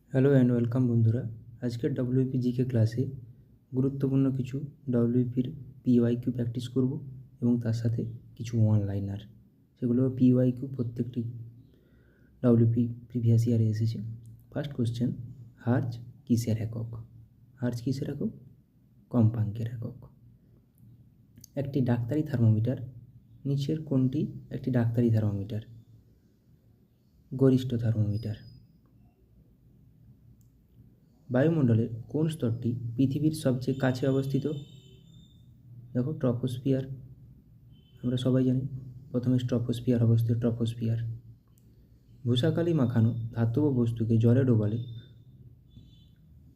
Hello and welcome বন্ধুরা। আজকের WP GK ক্লাসে গুরুত্বপূর্ণ কিছু ডব্লিউপির পিওয়াইকিউ প্র্যাকটিস করব এবং তার সাথে কিছু ওয়ান-লাইনার। সেগুলো পিওয়াইকিউ প্রত্যেকটি ডব্লিউপি প্রিভিয়াস ইয়ারে এসেছে। ফার্স্ট কোশ্চেন, হার্জ কিসের একক? হার্জ কিসের একক? কম্পাঙ্কের একক। একটি ডাক্তারি থার্মোমিটার নিচের কোনটি একটি ডাক্তারি থার্মোমিটার? গরিষ্ঠ থার্মোমিটার। বায়ুমণ্ডলের কোন স্তরটি পৃথিবীর সবচেয়ে কাছে অবস্থিত? দেখো, ট্রপোস্ফিয়ার। আমরা সবাই জানি প্রথমে ট্রপোস্ফিয়ার অবস্থিত। ট্রপোস্ফিয়ার। ভূষাকালি মাখানো ধাতব বস্তুকে জলে ডোবালে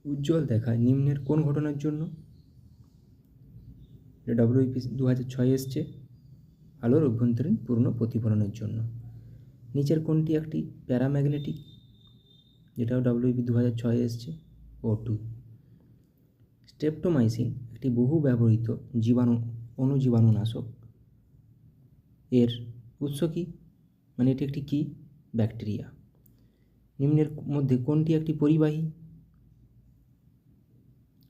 উজ্জ্বল দেখায় নিম্নের কোন ঘটনার জন্য? ডব্লিউপি 2006 এসছে, আলোর অভ্যন্তরীণ পূর্ণ প্রতিফলনের জন্য। নিচের কোনটি একটি প্যারাম্যাগনেটিক? যেটাও ডব্লিউপি 2006 এসছে, O2। স্ট্রেপ্টোমাইসিন একটি বহু ব্যবহৃত অণুজীবাণুনাশক। এর উৎস কী? মানে এটি একটি কী? ব্যাকটেরিয়া। নিম্নের মধ্যে কোনটি একটি পরিবাহী?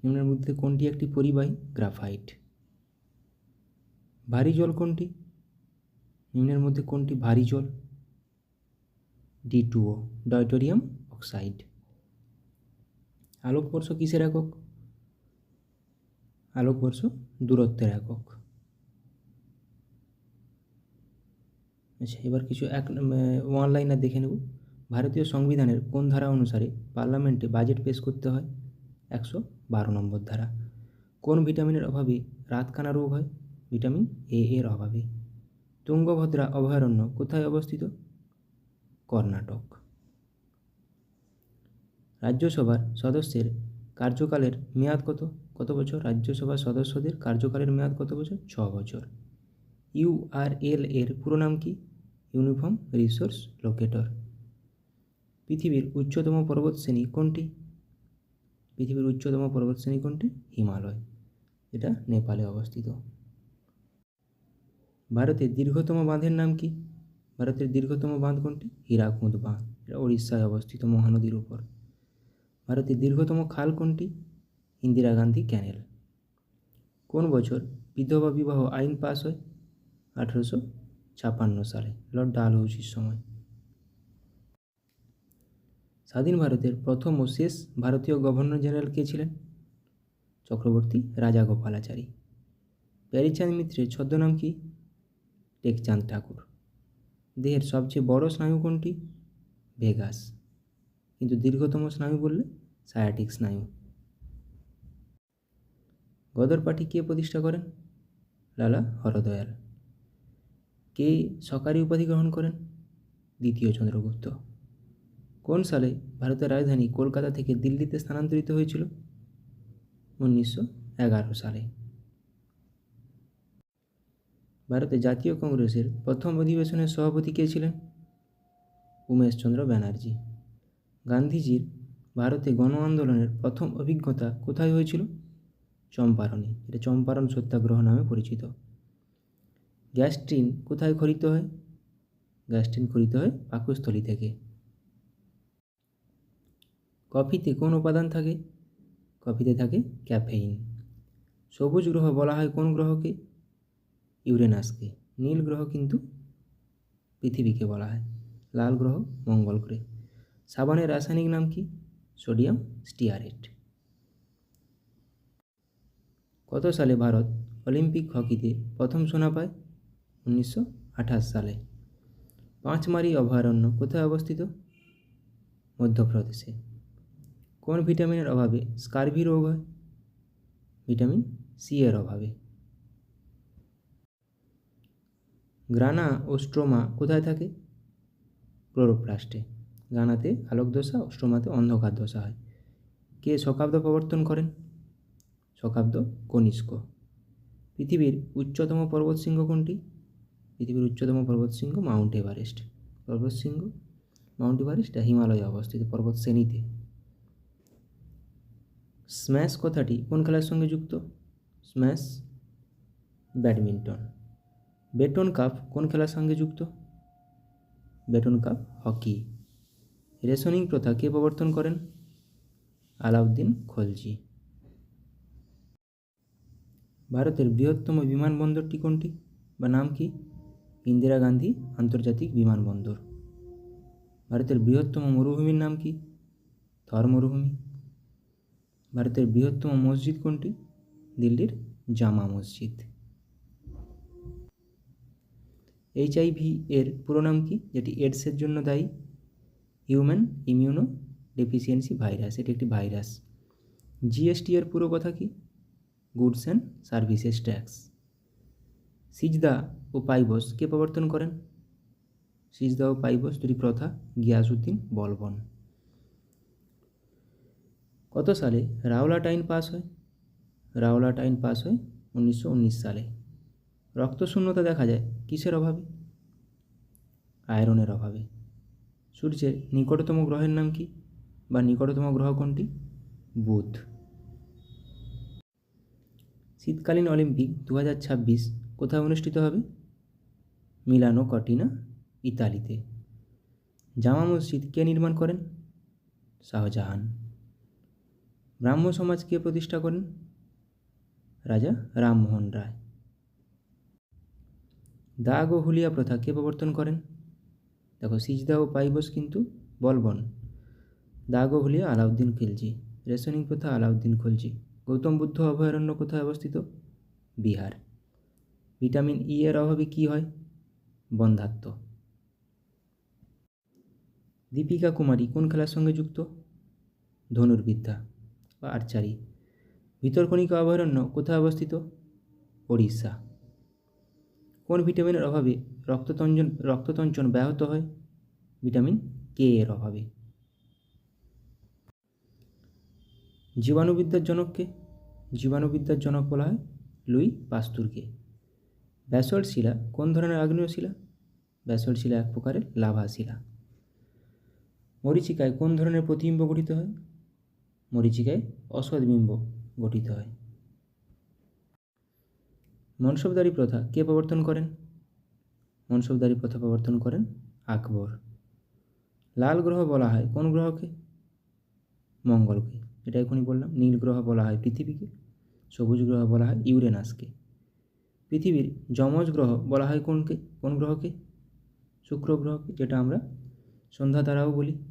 নিম্নের মধ্যে কোনটি একটি পরিবাহী? গ্রাফাইট। ভারী জল কোনটি? নিম্নের মধ্যে কোনটি ভারী জল? D2O, ডয়টোরিয়াম oxide. আলোকবর্ষ কিসের একক? আলোকবর্ষ দূরত্বের একক। আচ্ছা, এবার কিছু ওয়ান-লাইনার দেখে নেব। ভারতীয় সংবিধানের কোন ধারা অনুসারে পার্লামেন্টে বাজেট পেশ করতে হয়? 112 নম্বর ধারা। কোন ভিটামিনের অভাবে রাতকানা রোগ হয়? ভিটামিন A এর অভাবে। তুঙ্গভদ্রা অভয়ারণ্য কোথায় অবস্থিত? কর্ণাটক। রাজ্যসভার সদস্যের কার্যকালের মেয়াদ কত? কত বছর? রাজ্যসভার সদস্যদের কার্যকালের মেয়াদ কত বছর? 6 বছর। URL এর পুরো নাম কি? Uniform resource locator. পৃথিবীর উচ্চতম পর্বতশ্রেণী কোনটি? পৃথিবীর উচ্চতম পর্বতশ্রেণী কোনটি? হিমালয়। এটা নেপালে অবস্থিত। ভারতের দীর্ঘতম বাঁধের নাম কি? ভারতের দীর্ঘতম বাঁধ কোনটি? হীরাকুদ বাঁধ। এটা উড়িষ্যায় অবস্থিত, মহানদীর উপর। ভারতের দীর্ঘতম খাল কোনটি? ইন্দিরা গান্ধী ক্যানেল। কোন বছর বিধবা বিবাহ আইন পাস হয়? 1856 সালে, লর্ড ডালহৌসির সময়। স্বাধীন ভারতের প্রথম ও শেষ ভারতীয় গভর্নর জেনারেল কে ছিলেন? চক্রবর্তী রাজাগোপালাচারী। প্যারীচাঁদ মিত্রের ছদ্মনাম কি? টেকচাঁদ ঠাকুর। দেহের সবচেয়ে বড় স্নায়ু কোনটি? ভেগাস। কিন্তু দীর্ঘতম স্নায়ু বললে সায়াটিক স্নায়ু। গদর পার্টি কে প্রতিষ্ঠা করেন? লালা হরদয়াল। কে সরকারি উপাধি গ্রহণ করেন? দ্বিতীয় চন্দ্রগুপ্ত। কোন সালে ভারতের রাজধানী কলকাতা থেকে দিল্লিতে স্থানান্তরিত হয়েছিল? 1911 সালে। ভারতের জাতীয় কংগ্রেসের প্রথম অধিবেশনের সভাপতি কে ছিলেন? উমেশচন্দ্র ব্যানার্জি। গান্ধীজির ভারতে গণ আন্দোলনের প্রথম অভিজ্ঞতা কোথায় হয়েছিল? চম্পারণে। এটা চম্পারণ সত্যাগ্রহ নামে পরিচিত। গ্যাস ট্রেন কোথায় খরিত হয়? গ্যাস ট্রেন খরিত হয় পাকস্থলী থেকে। কফিতে কোন উপাদান থাকে? কফিতে থাকে ক্যাফেইন। সবুজ গ্রহ বলা হয় কোন গ্রহকে? ইউরেনাসকে। নীল গ্রহ কিন্তু পৃথিবীকে বলা হয়। লাল গ্রহ মঙ্গল গ্রহে। সাবানের রাসায়নিক নাম কি? Sodium stearate. কত সালে ভারত অলিম্পিক হকিতে প্রথম সোনা পায়? 1928 সালে। পাঁচমারি অভয়ারণ্য কোথায় অবস্থিত? মধ্যপ্রদেশে। কোন ভিটামিনের অভাবে স্কারভি রোগ হয়? ভিটামিন সি এর অভাবে। গ্রানা ও স্ট্রোমা কোথায় থাকে? ক্লোরোপ্লাস্টে। গ্রানাতে আলোক দশা ও স্ট্রোমাতে অন্ধকার দশা হয়। কে শকাব্দ প্রবর্তন করেন? শকাব্দ কনিষ্ক। পৃথিবীর উচ্চতম পর্বতশৃঙ্গ কোনটি? পৃথিবীর উচ্চতম পর্বতশৃঙ্গ মাউন্ট এভারেস্ট। পর্বতশৃঙ্গ মাউন্ট এভারেস্ট হিমালয়ে অবস্থিত পর্বতশ্রেণীতে। স্ম্যাশ কথাটি কোন খেলার সঙ্গে যুক্ত? Smash badminton. বেটন কাপ কোন খেলার সঙ্গে যুক্ত? Button cup hockey. রেশনিং প্রথা কে প্রবর্তন করেন? আলাউদ্দিন খলজি। ভারতের বৃহত্তম বিমানবন্দরটি কোনটি বা নাম কি? ইন্দিরা গান্ধী আন্তর্জাতিক বিমানবন্দর। ভারতের বৃহত্তম মরুভূমির নাম কি? থর মরুভূমি। ভারতের বৃহত্তম মসজিদ কোনটি? দিল্লির জামা মসজিদ। HIV এর পুরো নাম কি, যেটি এডসের জন্য দায়ী? হিউম্যান ইমিউনো ডেফিসিয়েন্সি ভাইরাস, এটি একটি ভাইরাস। GST এর পুরো কথা কি? Goods and services tax. সিজদা ও পাইবস কে প্রবর্তন করেন? সিজদা ও পাইবস দুটি প্রথা গিয়াসউদ্দিন বলবন। কত সালে রাওলাট আইন পাস হয়? রাওলাট আইন পাস হয় 1919 সালে। রক্তশূন্যতা দেখা যায় কিসের অভাবে? আয়রনের অভাবে। সূর্যের নিকটতম গ্রহের নাম কি বা নিকটতম গ্রহ কোনটি? বুধ। শীতকালীন অলিম্পিক 2026 কোথায় অনুষ্ঠিত হবে? মিলানো কর্টিনা, ইতালিতে। জামা মসজিদ কে নির্মাণ করেন? শাহজাহান। ব্রাহ্ম সমাজ কে প্রতিষ্ঠা করেন? রাজা রামমোহন রায়। দাগ ও হুলিয়া প্রথা কে প্রবর্তন করেন? দেখো, সিজদা ও পাইবস কিন্তু বলবন। দাগ ও হুলিয়া আলাউদ্দিন খিলজি। রেশনিং প্রথা আলাউদ্দিন খলজি। গৌতম বুদ্ধ অভয়ারণ্য কোথায় অবস্থিত? বিহার। ভিটামিন ই এর অভাবে কী হয়? বন্ধ্যাত্ব। দীপিকা কুমারী কোন খেলার সঙ্গে যুক্ত? ধনুর্বিদ্যা বা আর্চারি। ভিতরকণিকা অভয়ারণ্য কোথায় অবস্থিত? ওড়িশা। কোন ভিটামিনের অভাবে রক্ততঞ্চন ব্যাহত হয়? ভিটামিন কে এর অভাবে। জীবাণুবিদ্যার জনককে? জীবাণুবিদ্যার জনক বলা হয় লুই পাস্তুরকে। ব্যাসল্ট শিলা কোন ধরনের আগ্নেয় শিলা? ব্যাসল্ট শিলা এক প্রকারের লাভা শিলা। মরীচিকায় কোন ধরনের প্রতিবিম্ব গঠিত হয়? মরীচিকায় অসৎবিম্ব গঠিত হয়। মনসবদারি প্রথা কে প্রবর্তন করেন? মনসবদারি প্রথা প্রবর্তন করেন আকবর। লাল গ্রহ বলা হয় কোন গ্রহকে? মঙ্গলকে, এটা এখনই বললাম। নীল গ্রহ বলা হয় পৃথিবীকে। সবুজ গ্রহ বলা হয় ইউরেনাসকে। পৃথিবীর যমজ গ্রহ বলা হয় কোন গ্রহকে? শুক্র গ্রহকে, যেটা আমরা সন্ধ্যা তারাও বলি।